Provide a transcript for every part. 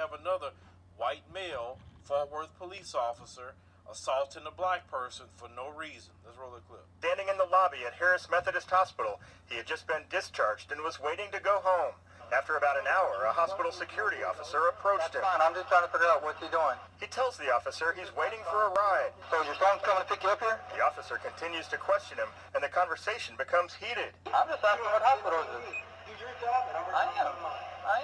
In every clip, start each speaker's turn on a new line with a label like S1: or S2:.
S1: have another white male Fort Worth police officer assaulting a black person for no reason. Let's roll the clip.
S2: Standing in the lobby at Harris Methodist Hospital, he had just been discharged and was waiting to go home. After about an hour, a hospital security officer approached him.
S3: That's fine. I'm just trying to figure out what's he doing.
S2: He tells the officer he's waiting for a ride.
S3: So your son's coming to pick you up here?
S2: The officer continues to question him, and the conversation becomes heated.
S3: I'm just asking what hospital is this?
S4: Do your job, and
S3: I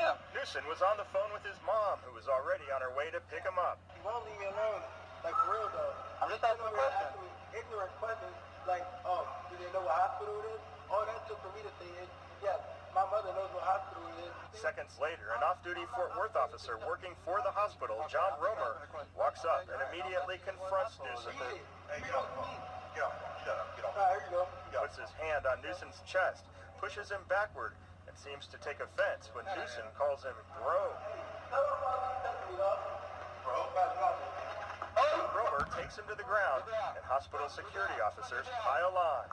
S3: am.
S2: Newson was on the phone with his mom, who was already on her way to pick him up.
S4: You won't leave me alone. Like, for real, though.
S3: I'm just asking a question.
S4: Ignorant questions, like, oh, do they know what hospital it is? All that took for me to say is, yes, my mother knows what hospital it is.
S2: Seconds later, an off-duty Fort Worth officer working for the hospital, John Romer, walks up and immediately confronts Newson.
S4: Hey, get off.
S2: Get off. Shut up. Get off.
S4: All right, here you go.
S2: Puts his hand on Newson's chest, pushes him backward, and seems to take offense when Newson calls him bro. Romer takes him to the ground, and hospital security officers pile on.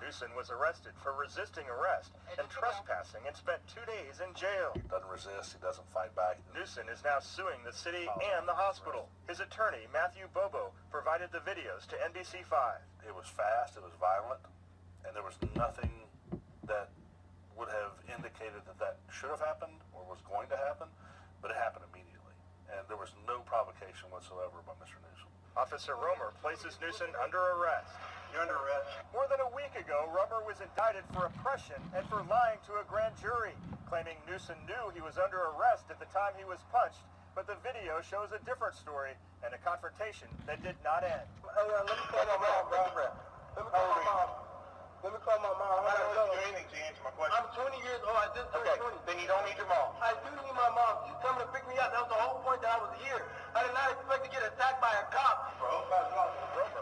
S2: Newson was arrested for resisting arrest and trespassing and spent 2 days in jail.
S5: He doesn't resist, he doesn't fight back.
S2: Newson is now suing the city and the hospital. His attorney, Matthew Bobo, provided the videos to NBC5.
S5: It was fast, it was violent, and there was nothing that would have indicated that that should have happened or was going to happen, but it happened immediately. And there was no provocation whatsoever by Mr. Newsom.
S2: Officer Romer places Newson under arrest.
S4: You're under arrest.
S2: More than a week ago, Romer was indicted for oppression and for lying to a grand jury, claiming Newson knew he was under arrest at the time he was punched, but the video shows a different story and a confrontation that did not end.
S4: Let me call my mom, bro. Let me call my mom. Let me call my mom.
S2: I don't do anything to answer my question.
S4: I'm 20 years old. I just turned 20.
S2: Then you don't need your mom.
S4: I do need my mom. She's coming to pick me up. That was the whole point that I was here. I did not expect to get attacked by a cop.
S2: Romer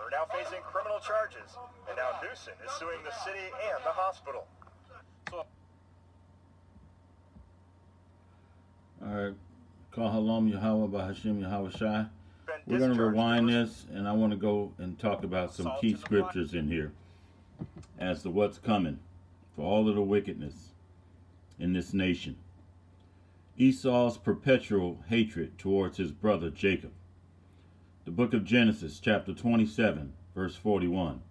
S2: now facing criminal charges, and now Newson is suing the city and the hospital.
S1: So,
S6: all right. Call Halam Yahweh by Hashem Yahweh Shai. We're going to rewind this, and I want to go and talk about some key scriptures in here as to what's coming for all of the wickedness in this nation. Esau's perpetual hatred towards his brother Jacob. The book of Genesis, chapter 27, verse 41.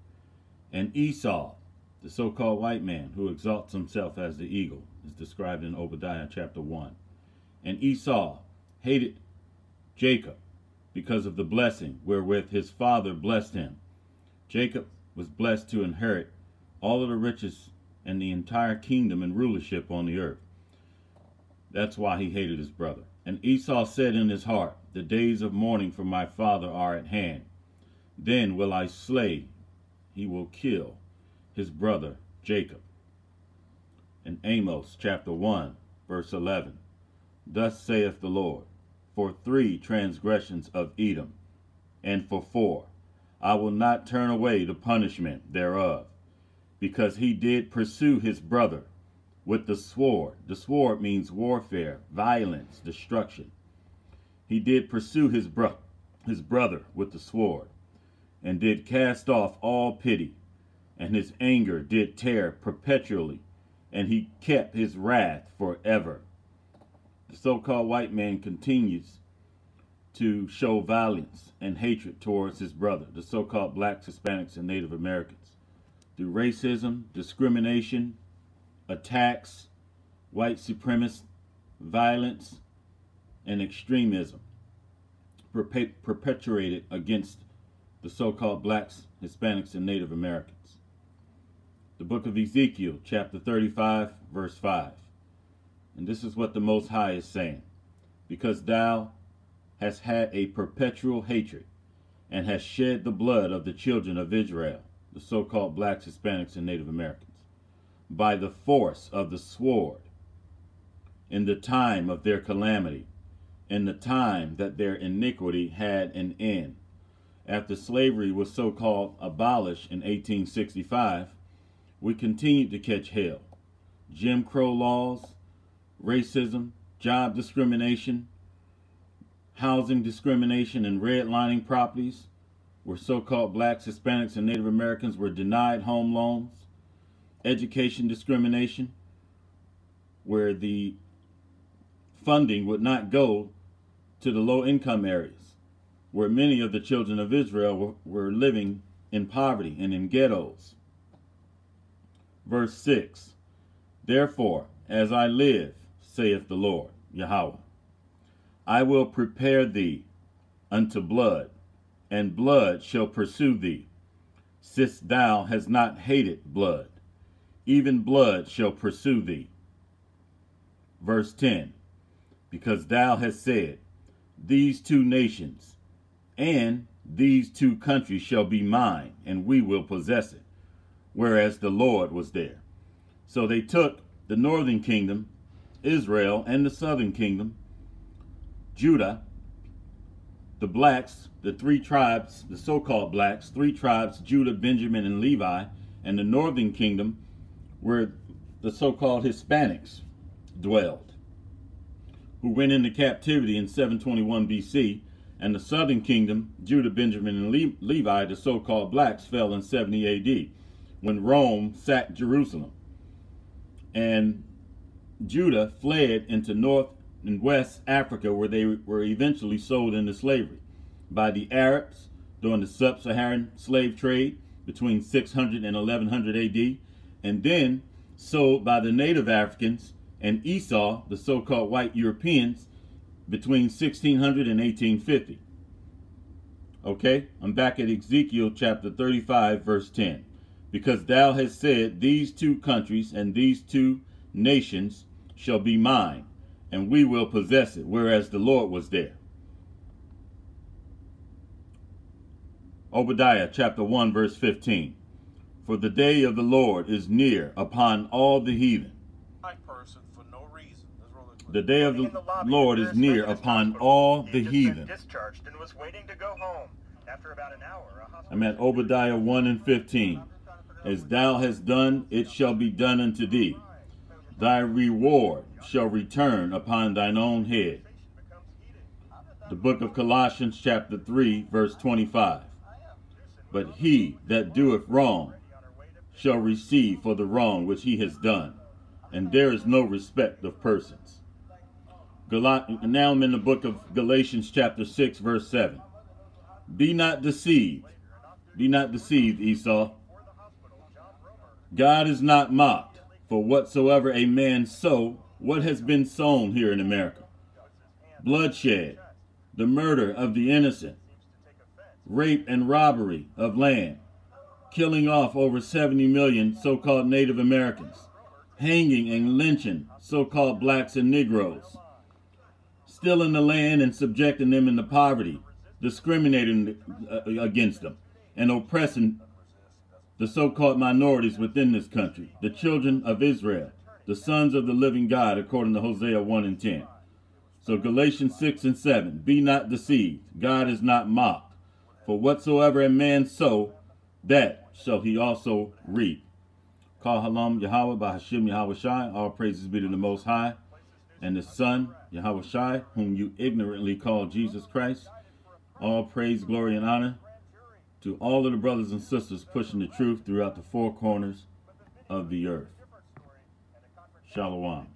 S6: And Esau, the so-called white man who exalts himself as the eagle, is described in Obadiah chapter 1. And Esau hated Jacob because of the blessing wherewith his father blessed him. Jacob was blessed to inherit all of the riches and the entire kingdom and rulership on the earth. That's why he hated his brother. And Esau said in his heart, the days of mourning for my father are at hand. Then will I slay, he will kill his brother Jacob. In Amos chapter 1, verse 11. Thus saith the Lord, for 3 transgressions of Edom, and for 4, I will not turn away the punishment thereof, because he did pursue his brother with the sword. The sword means warfare, violence, destruction. He did pursue his brother with the sword, and did cast off all pity, and his anger did tear perpetually, and he kept his wrath forever. The so-called white man continues to show violence and hatred towards his brother, the so-called blacks, Hispanics, and Native Americans, through racism, discrimination, attacks, white supremacist, violence, and extremism perpetuated against the so-called blacks, Hispanics, and Native Americans. The book of Ezekiel, chapter 35, verse 5. And this is what the Most High is saying. Because thou hast had a perpetual hatred, and hast shed the blood of the children of Israel, the so-called blacks, Hispanics, and Native Americans, by the force of the sword, in the time of their calamity, in the time that their iniquity had an end. After slavery was so-called abolished in 1865, we continued to catch hell. Jim Crow laws, racism, job discrimination, housing discrimination, and redlining properties, where so-called blacks, Hispanics, and Native Americans were denied home loans. Education discrimination, where the funding would not go to the low-income areas, where many of the children of Israel were living in poverty and in ghettos. Verse 6, therefore, as I live, saith the Lord, Yahweh, I will prepare thee unto blood, and blood shall pursue thee, since thou hast not hated blood, even blood shall pursue thee. Verse 10, because thou hast said, these two nations and these two countries shall be mine, and we will possess it, whereas the Lord was there. So they took the northern kingdom, Israel, and the southern kingdom, Judah, the blacks, the three tribes, the so-called blacks, three tribes, Judah, Benjamin, and Levi, and the northern kingdom, where the so-called Hispanics dwelled, who went into captivity in 721 BC, and the southern kingdom, Judah, Benjamin, and Levi, the so-called blacks, fell in 70 AD, when Rome sacked Jerusalem. And Judah fled into North and West Africa, where they were eventually sold into slavery by the Arabs during the sub-Saharan slave trade between 600 and 1100 AD, and then sold by the native Africans and ESAU, the so-called white Europeans, between 1600 and 1850. Okay, I'm back at Ezekiel chapter 35, verse 10. Because thou hast said, these two countries and these two nations shall be mine, and we will possess it, whereas the Lord was there. Obadiah chapter 1, verse 15. For the day of the Lord is near upon all the heathen. The day of the Lord is near upon all the heathen. I'm at Obadiah 1 and 15. As thou hast done, it shall be done unto thee. Thy reward shall return upon thine own head. The book of Colossians chapter 3, verse 25. But he that doeth wrong shall receive for the wrong which he has done, and there is no respect of persons. Now I'm in the book of Galatians chapter 6, verse 7. Be not deceived. Be not deceived, Esau. God is not mocked, for whatsoever a man sow, what has been sown here in America? Bloodshed, the murder of the innocent, rape and robbery of land, killing off over 70 million so-called Native Americans, hanging and lynching so-called blacks and Negroes, stealing the land and subjecting them into poverty, discriminating against them, and oppressing the so-called minorities within this country, the children of Israel, the sons of the living God, according to Hosea 1 and 10. So Galatians 6 and 7, be not deceived, God is not mocked. For whatsoever a man sow, that shall he also reap. Call Halam Yahweh by Hashem Yahweh Shai, all praises be to the Most High, and the Son, Yahweh Shai, whom you ignorantly call Jesus Christ. All praise, glory, and honor to all of the brothers and sisters pushing the truth throughout the four corners of the earth. Shalom.